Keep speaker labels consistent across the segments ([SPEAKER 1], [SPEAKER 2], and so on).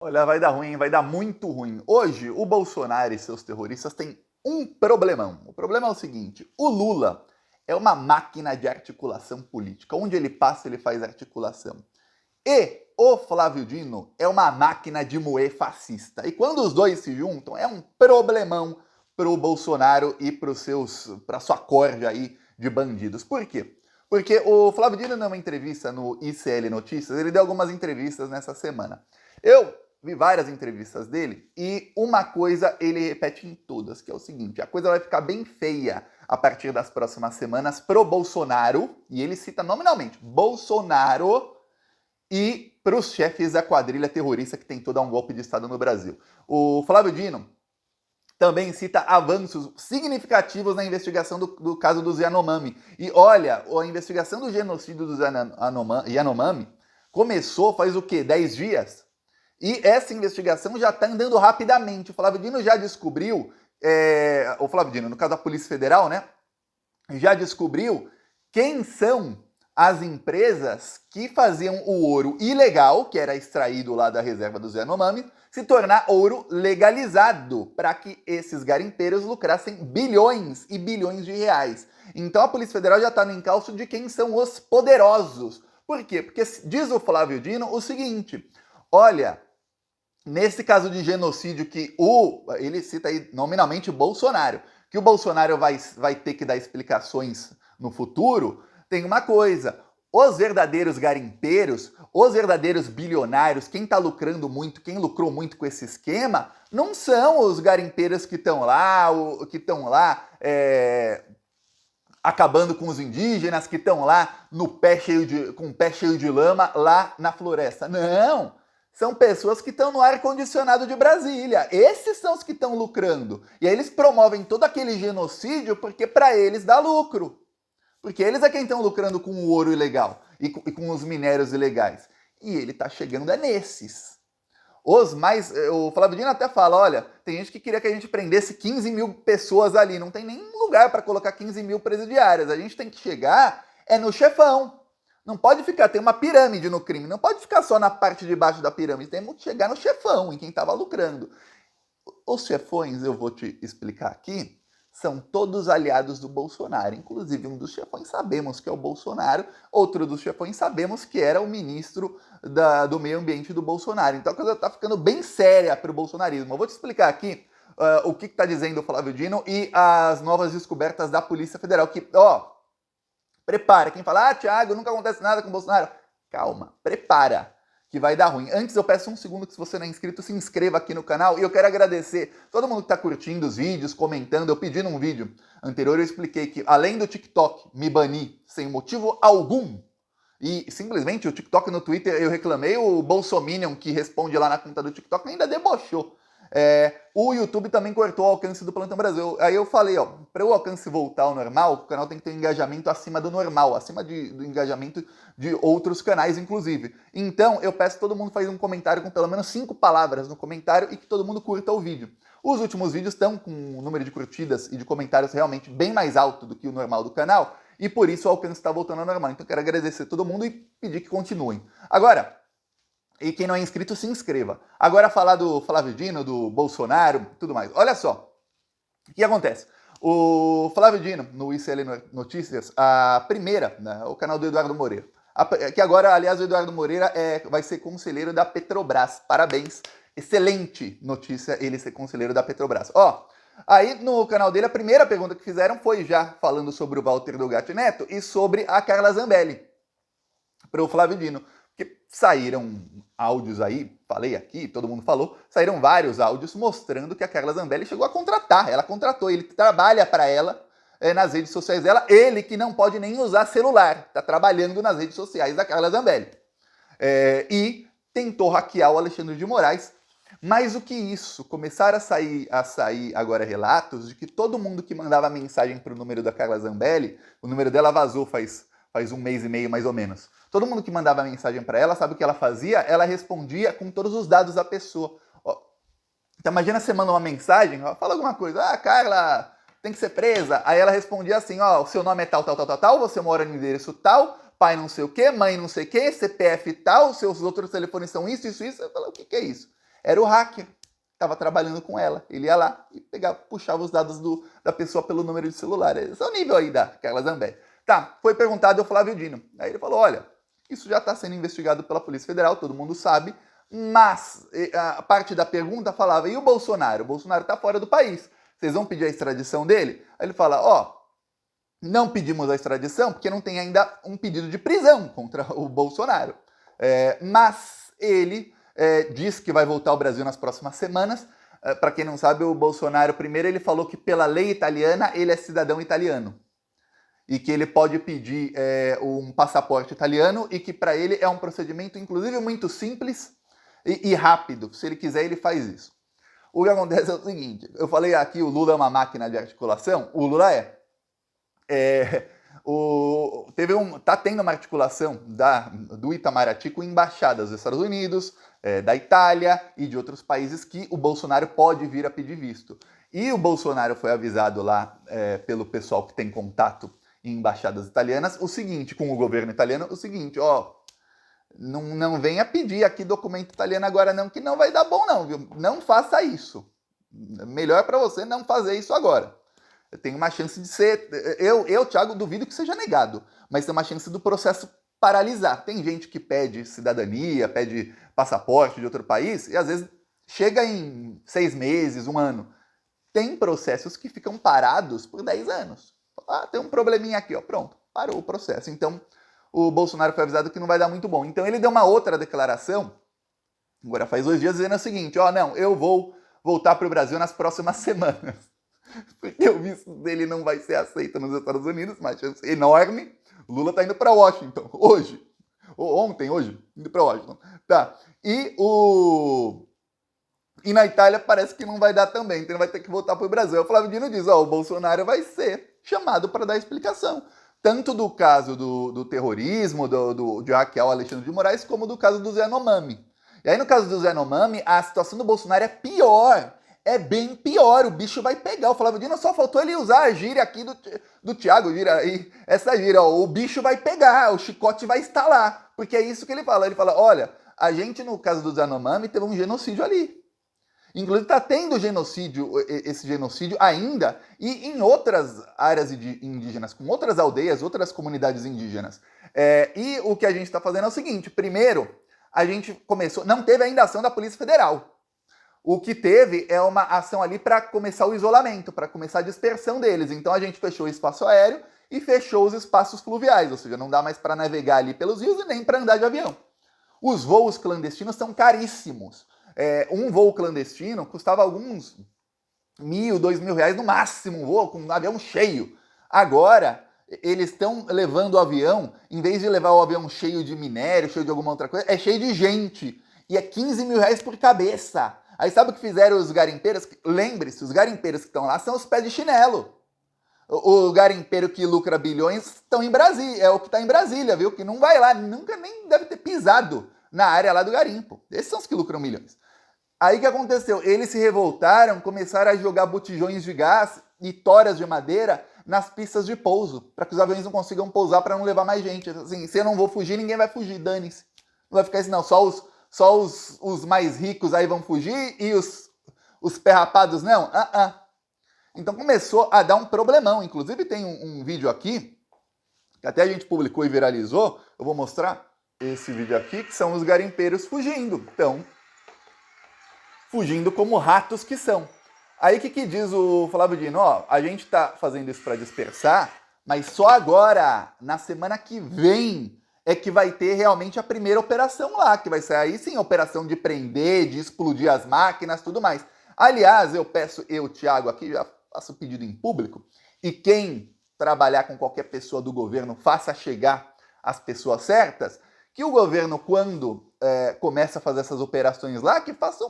[SPEAKER 1] Olha, vai dar ruim, vai dar muito ruim. Hoje, o Bolsonaro e seus terroristas têm um problemão. O problema é o seguinte: o Lula é uma máquina de articulação política. Onde ele passa, ele faz articulação. E o Flávio Dino é uma máquina de moer fascista. E quando os dois se juntam, é um problemão pro Bolsonaro e pra sua corja aí de bandidos. Por quê? Porque o Flávio Dino, numa entrevista no ICL Notícias, ele deu algumas entrevistas nessa semana. Eu vi várias entrevistas dele e uma coisa ele repete em todas, que é o seguinte: a coisa vai ficar bem feia a partir das próximas semanas pro Bolsonaro, e ele cita nominalmente Bolsonaro, e para os chefes da quadrilha terrorista que tentou dar um golpe de Estado no Brasil. O Flávio Dino também cita avanços significativos na investigação do caso dos Yanomami. E olha, a investigação do genocídio dos Yanomami começou faz o quê? 10 dias? E essa investigação já está andando rapidamente. O Flávio Dino já descobriu, o Flávio Dino, no caso da Polícia Federal, né? Já descobriu quem são as empresas que faziam o ouro ilegal, que era extraído lá da reserva dos Yanomami, se tornar ouro legalizado, para que esses garimpeiros lucrassem bilhões e bilhões de reais. Então a Polícia Federal já está no encalço de quem são os poderosos. Por quê? Porque diz o Flávio Dino o seguinte: olha, nesse caso de genocídio que ele cita aí nominalmente o Bolsonaro, que o Bolsonaro vai ter que dar explicações no futuro, tem uma coisa: os verdadeiros garimpeiros, os verdadeiros bilionários, quem está lucrando muito, quem lucrou muito com esse esquema, não são os garimpeiros que estão lá, acabando com os indígenas, que estão lá com o pé cheio de lama lá na floresta. Não! São pessoas que estão no ar-condicionado de Brasília. Esses são os que estão lucrando. E aí eles promovem todo aquele genocídio porque para eles dá lucro. Porque eles é quem estão lucrando com o ouro ilegal e com os minérios ilegais. E ele está chegando nesses. O Flávio Dino até fala: olha, tem gente que queria que a gente prendesse 15 mil pessoas ali. Não tem nem lugar para colocar 15 mil presidiárias. A gente tem que chegar no chefão. Não pode ficar, tem uma pirâmide no crime, não pode ficar só na parte de baixo da pirâmide, temos que chegar no chefão, em quem estava lucrando. Os chefões, eu vou te explicar aqui, são todos aliados do Bolsonaro. Inclusive, um dos chefões sabemos que é o Bolsonaro, outro dos chefões sabemos que era o ministro do meio ambiente do Bolsonaro. Então a coisa está ficando bem séria para o bolsonarismo. Eu vou te explicar aqui o que está dizendo o Flávio Dino e as novas descobertas da Polícia Federal, que, prepara. Quem fala: Thiago, nunca acontece nada com o Bolsonaro. Calma, prepara, que vai dar ruim. Antes, eu peço um segundo que, se você não é inscrito, se inscreva aqui no canal. E eu quero agradecer todo mundo que está curtindo os vídeos, comentando. Eu pedi num vídeo anterior, eu expliquei que, além do TikTok me banir sem motivo algum, e simplesmente o TikTok no Twitter eu reclamei, o Bolsominion que responde lá na conta do TikTok ainda debochou. O YouTube também cortou o alcance do Plantão Brasil. Aí eu falei, para o alcance voltar ao normal, o canal tem que ter um engajamento acima do normal, acima do engajamento de outros canais, inclusive. Então, eu peço que todo mundo faça um comentário com pelo menos 5 palavras no comentário e que todo mundo curta o vídeo. Os últimos vídeos estão com um número de curtidas e de comentários realmente bem mais alto do que o normal do canal, e por isso o alcance está voltando ao normal. Então, eu quero agradecer a todo mundo e pedir que continuem. Agora, e quem não é inscrito, se inscreva. Agora, falar do Flávio Dino, do Bolsonaro, tudo mais. Olha só, o que acontece? O Flávio Dino, no ICL Notícias, a primeira, né, o canal do Eduardo Moreira, que agora, aliás, o Eduardo Moreira vai ser conselheiro da Petrobras. Parabéns, excelente notícia ele ser conselheiro da Petrobras. Aí no canal dele, a primeira pergunta que fizeram foi já falando sobre o Walter Delgatti Neto e sobre a Carla Zambelli, para o Flávio Dino. Porque saíram áudios aí, falei aqui, todo mundo falou, saíram vários áudios mostrando que a Carla Zambelli chegou a contratar, ela contratou, ele trabalha para ela nas redes sociais dela, ele que não pode nem usar celular, está trabalhando nas redes sociais da Carla Zambelli. E tentou hackear o Alexandre de Moraes. Mais do que isso, começaram a sair agora relatos de que todo mundo que mandava mensagem para o número da Carla Zambelli, o número dela vazou faz 1 mês e meio mais ou menos. Todo mundo que mandava mensagem para ela, sabe o que ela fazia? Ela respondia com todos os dados da pessoa. Então imagina você manda uma mensagem, fala alguma coisa: Carla, tem que ser presa. Aí ela respondia assim: o seu nome é tal, tal, tal, tal, tal, você mora no endereço tal, pai não sei o quê, mãe não sei o quê, CPF tal, seus outros telefones são isso, isso, isso. Eu falo: o que é isso? Era o hacker que estava trabalhando com ela. Ele ia lá e puxava os dados da pessoa pelo número de celular. Esse é o nível aí da Carla Zambelli. Tá, foi perguntado ao Flávio Dino. Aí ele falou, olha, isso já está sendo investigado pela Polícia Federal, todo mundo sabe, mas a parte da pergunta falava, e o Bolsonaro? O Bolsonaro está fora do país. Vocês vão pedir a extradição dele? Aí ele fala, não pedimos a extradição porque não tem ainda um pedido de prisão contra o Bolsonaro. Mas ele diz que vai voltar ao Brasil nas próximas semanas. Para quem não sabe, o Bolsonaro, primeiro, ele falou que pela lei italiana ele é cidadão italiano. E que ele pode pedir um passaporte italiano e que para ele é um procedimento, inclusive, muito simples e rápido. Se ele quiser, ele faz isso. O que acontece é o seguinte, eu falei aqui o Lula é uma máquina de articulação, o Lula tá tendo uma articulação do Itamaraty com embaixadas dos Estados Unidos, da Itália e de outros países que o Bolsonaro pode vir a pedir visto. E o Bolsonaro foi avisado lá pelo pessoal que tem contato em embaixadas italianas, com o governo italiano, não venha pedir aqui documento italiano agora não, que não vai dar bom não, viu? Não faça isso. Melhor para você não fazer isso agora. Tem uma chance de ser... Eu, Thiago, duvido que seja negado, mas tem uma chance do processo paralisar. Tem gente que pede cidadania, pede passaporte de outro país, e às vezes chega em 6 meses, 1 ano. Tem processos que ficam parados por 10 anos. Tem um probleminha aqui, pronto, parou o processo. Então, o Bolsonaro foi avisado que não vai dar muito bom. Então, ele deu uma outra declaração, agora faz 2 dias, dizendo o seguinte, não, eu vou voltar para o Brasil nas próximas semanas. Porque o visto dele não vai ser aceito nos Estados Unidos, uma chance enorme. O Lula tá indo para Washington, hoje. Hoje, indo para Washington. Tá. E na Itália parece que não vai dar também, então ele vai ter que voltar para o Brasil. O Flávio Dino diz, o Bolsonaro vai ser chamado para dar explicação. Tanto do caso do terrorismo, de Raquel Alexandre de Moraes, como do caso do Zé Yanomami. E aí no caso do Zé Yanomami, a situação do Bolsonaro é pior. É bem pior, o bicho vai pegar. O Flávio Dino só faltou ele usar a gíria aqui do Thiago, essa gíria, o bicho vai pegar, o chicote vai estalar. Porque é isso que ele fala. Ele fala, olha, a gente no caso do Yanomami teve um genocídio ali. Inclusive está tendo esse genocídio ainda, e em outras áreas indígenas, com outras aldeias, outras comunidades indígenas. E o que a gente está fazendo é o seguinte, primeiro, a gente começou, não teve ainda ação da Polícia Federal. O que teve é uma ação ali para começar o isolamento, para começar a dispersão deles. Então a gente fechou o espaço aéreo e fechou os espaços fluviais, ou seja, não dá mais para navegar ali pelos rios e nem para andar de avião. Os voos clandestinos são caríssimos. Um voo clandestino custava alguns R$1.000, R$2.000 no máximo, um voo com um avião cheio. Agora, eles estão levando o avião, em vez de levar o avião cheio de minério, cheio de alguma outra coisa, é cheio de gente. E é R$15.000 por cabeça. Aí sabe o que fizeram os garimpeiros? Lembre-se, os garimpeiros que estão lá são os pés de chinelo. O garimpeiro que lucra bilhões estão em Brasília, é o que está em Brasília, viu? Que não vai lá, nunca nem deve ter pisado na área lá do garimpo. Esses são os que lucram milhões. Aí o que aconteceu? Eles se revoltaram, começaram a jogar botijões de gás e toras de madeira nas pistas de pouso, para que os aviões não consigam pousar, para não levar mais gente. Assim, se eu não vou fugir, ninguém vai fugir, dane-se. Não vai ficar assim, não, só os mais ricos aí vão fugir e os perrapados não? Então começou a dar um problemão. Inclusive tem um vídeo aqui, que até a gente publicou e viralizou, eu vou mostrar esse vídeo aqui, que são os garimpeiros fugindo. Então, fugindo como ratos que são. Aí o que diz o Flávio Dino? A gente tá fazendo isso para dispersar, mas só agora, na semana que vem, é que vai ter realmente a primeira operação lá, que vai ser aí sim a operação de prender, de explodir as máquinas, tudo mais. Aliás, Thiago, aqui já faço o pedido em público, e quem trabalhar com qualquer pessoa do governo faça chegar as pessoas certas, que o governo, quando começa a fazer essas operações lá, que faça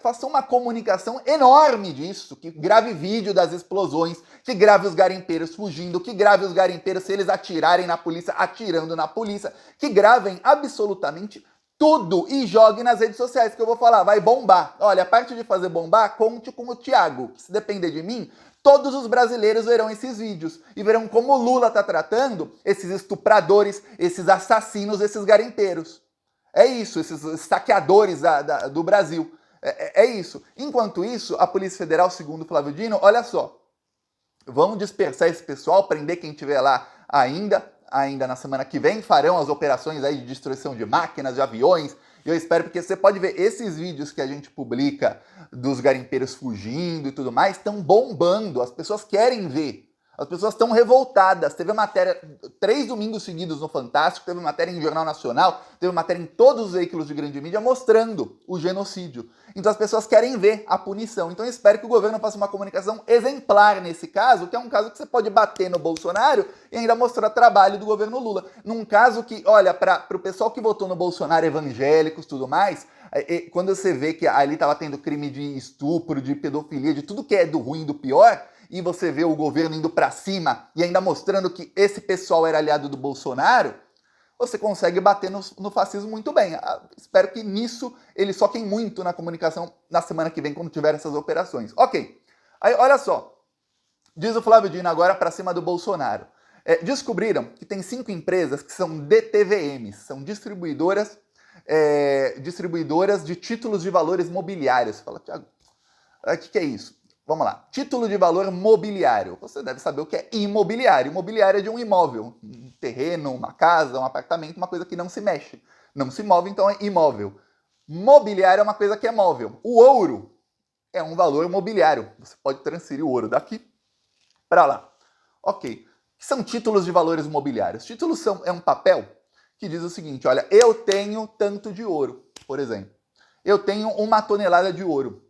[SPEAKER 1] faça uma comunicação enorme disso, que grave vídeo das explosões, que grave os garimpeiros fugindo, que grave os garimpeiros, se eles atirarem na polícia, atirando na polícia, que gravem absolutamente tudo e jogue nas redes sociais, que eu vou falar, vai bombar. Olha, a parte de fazer bombar, conte com o Thiago, que se depender de mim, todos os brasileiros verão esses vídeos e verão como o Lula está tratando esses estupradores, esses assassinos, esses garimpeiros. É isso, esses saqueadores do Brasil. É isso. Enquanto isso, a Polícia Federal, segundo Flávio Dino, olha só, vão dispersar esse pessoal, prender quem estiver lá ainda na semana que vem, farão as operações aí de destruição de máquinas, de aviões. E eu espero, porque você pode ver esses vídeos que a gente publica dos garimpeiros fugindo e tudo mais, estão bombando, as pessoas querem ver. As pessoas estão revoltadas. Teve matéria 3 domingos seguidos no Fantástico, teve matéria em Jornal Nacional, teve matéria em todos os veículos de grande mídia mostrando o genocídio. Então as pessoas querem ver a punição. Então eu espero que o governo faça uma comunicação exemplar nesse caso, que é um caso que você pode bater no Bolsonaro e ainda mostrar trabalho do governo Lula. Num caso que, olha, para o pessoal que votou no Bolsonaro, evangélicos e tudo mais, quando você vê que ali estava tendo crime de estupro, de pedofilia, de tudo que é do ruim e do pior, e você vê o governo indo para cima e ainda mostrando que esse pessoal era aliado do Bolsonaro, você consegue bater no fascismo muito bem. Espero que nisso eles soquem muito na comunicação na semana que vem, quando tiver essas operações. Ok. Aí, olha só. Diz o Flávio Dino agora para cima do Bolsonaro. Descobriram que tem 5 empresas que são DTVMs, são distribuidoras de títulos de valores mobiliários. Você fala, Thiago, o que é isso? Vamos lá. Título de valor mobiliário. Você deve saber o que é imobiliário. Imobiliário é de um imóvel. Um terreno, uma casa, um apartamento, uma coisa que não se mexe. Não se move, então é imóvel. Mobiliário é uma coisa que é móvel. O ouro é um valor mobiliário. Você pode transferir o ouro daqui para lá. Ok. O que são títulos de valores mobiliários? Títulos é um papel que diz o seguinte, olha, eu tenho tanto de ouro, por exemplo. Eu tenho 1 tonelada de ouro.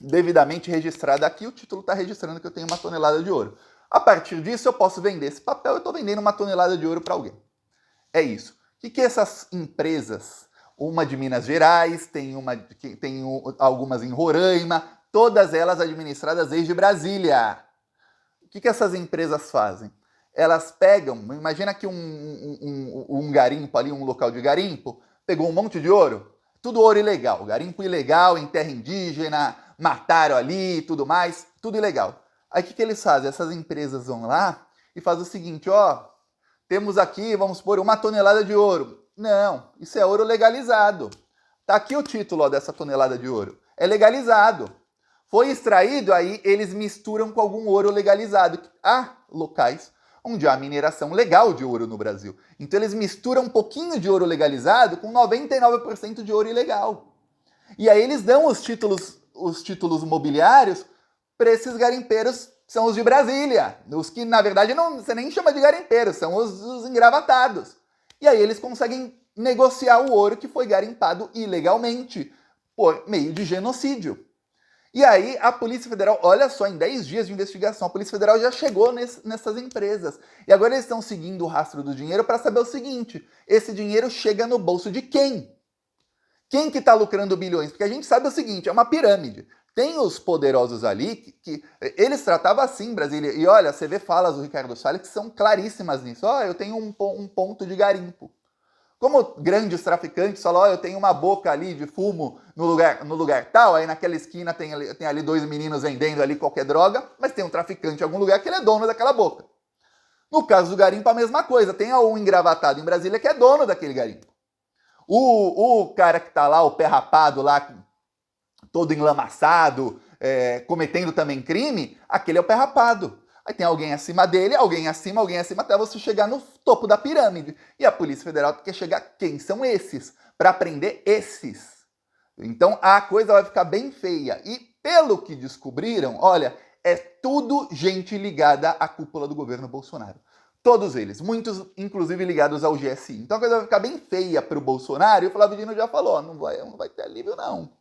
[SPEAKER 1] Devidamente registrada aqui, o título está registrando que eu tenho 1 tonelada de ouro. A partir disso, eu posso vender esse papel, eu estou vendendo 1 tonelada de ouro para alguém. É isso. O que essas empresas, uma de Minas Gerais, tem algumas em Roraima, todas elas administradas desde Brasília. O que essas empresas fazem? Elas pegam, imagina que um garimpo ali, um local de garimpo, pegou um monte de ouro, tudo ouro ilegal, garimpo ilegal, em terra indígena, mataram ali e tudo mais, tudo ilegal. Aí o que eles fazem? Essas empresas vão lá e fazem o seguinte, ó, temos aqui, vamos supor, 1 tonelada de ouro. Não, isso é ouro legalizado. Tá aqui o título, ó, dessa tonelada de ouro. É legalizado. Foi extraído, aí eles misturam com algum ouro legalizado. Há locais onde há mineração legal de ouro no Brasil. Então eles misturam um pouquinho de ouro legalizado com 99% de ouro ilegal. E aí eles dão os títulos mobiliários para esses garimpeiros, são os de Brasília. Os que, na verdade, você nem chama de garimpeiros, são os engravatados. E aí eles conseguem negociar o ouro que foi garimpado ilegalmente, por meio de genocídio. E aí a Polícia Federal, olha só, em 10 dias de investigação, a Polícia Federal já chegou nessas empresas. E agora eles estão seguindo o rastro do dinheiro para saber o seguinte, esse dinheiro chega no bolso de quem? Quem que está lucrando bilhões? Porque a gente sabe o seguinte, é uma pirâmide. Tem os poderosos ali que eles tratavam assim, Brasília. E olha, você vê falas do Ricardo Salles que são claríssimas nisso. Ó, eu tenho um ponto de garimpo. Como grandes traficantes falam, ó, eu tenho uma boca ali de fumo no lugar tal, aí naquela esquina tem ali 2 meninos vendendo ali qualquer droga, mas tem um traficante em algum lugar que ele é dono daquela boca. No caso do garimpo, a mesma coisa. Tem um engravatado em Brasília que é dono daquele garimpo. O cara que tá lá, o pé rapado lá, todo enlamaçado, cometendo também crime, aquele é o pé rapado. Aí tem alguém acima dele, alguém acima, até você chegar no topo da pirâmide. E a Polícia Federal quer chegar, quem são esses? Para prender esses. Então a coisa vai ficar bem feia. E pelo que descobriram, olha, é tudo gente ligada à cúpula do governo Bolsonaro. Todos eles, muitos inclusive ligados ao GSI. Então a coisa vai ficar bem feia para o Bolsonaro, e o Flávio Dino já falou, não vai ter alívio não.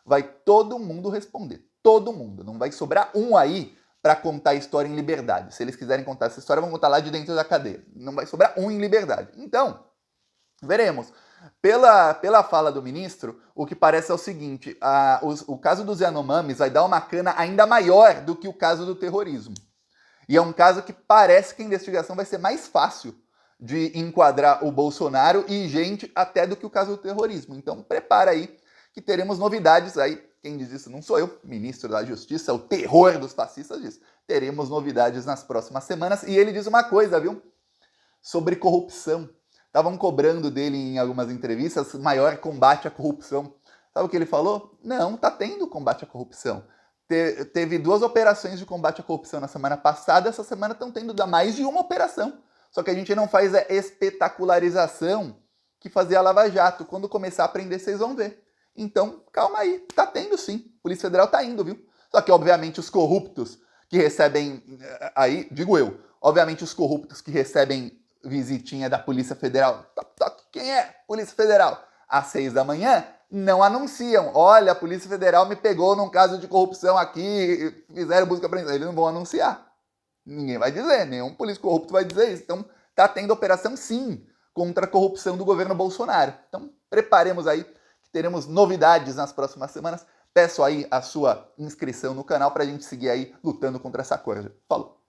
[SPEAKER 1] Vai todo mundo responder, todo mundo. Não vai sobrar um aí para contar a história em liberdade. Se eles quiserem contar essa história, vão contar lá de dentro da cadeia. Não vai sobrar um em liberdade. Então, veremos. Pela fala do ministro, o que parece é o seguinte, o caso dos Yanomamis vai dar uma cana ainda maior do que o caso do terrorismo. E é um caso que parece que a investigação vai ser mais fácil de enquadrar o Bolsonaro e gente até do que o caso do terrorismo. Então prepara aí que teremos novidades aí. Quem diz isso não sou eu, ministro da Justiça, o terror dos fascistas diz. Teremos novidades nas próximas semanas. E ele diz uma coisa, viu? Sobre corrupção. estavam cobrando dele em algumas entrevistas maior combate à corrupção. Sabe o que ele falou? Não, tá tendo combate à corrupção. Teve 2 operações de combate à corrupção na semana passada, essa semana estão tendo mais de uma operação. Só que a gente não faz a espetacularização que fazia a Lava Jato. Quando começar a prender, vocês vão ver. Então, calma aí, tá tendo sim. A Polícia Federal tá indo, viu? Só que, obviamente, os corruptos que recebem, aí, digo eu, obviamente os corruptos que recebem visitinha da Polícia Federal, quem é Polícia Federal? Às 6 da manhã, não anunciam. Olha, a Polícia Federal me pegou num caso de corrupção aqui, fizeram busca para eles não vão anunciar. Ninguém vai dizer, nenhum político corrupto vai dizer isso. Então, tá tendo operação sim contra a corrupção do governo Bolsonaro. Então, preparemos aí que teremos novidades nas próximas semanas. Peço aí a sua inscrição no canal para a gente seguir aí lutando contra essa coisa. Falou!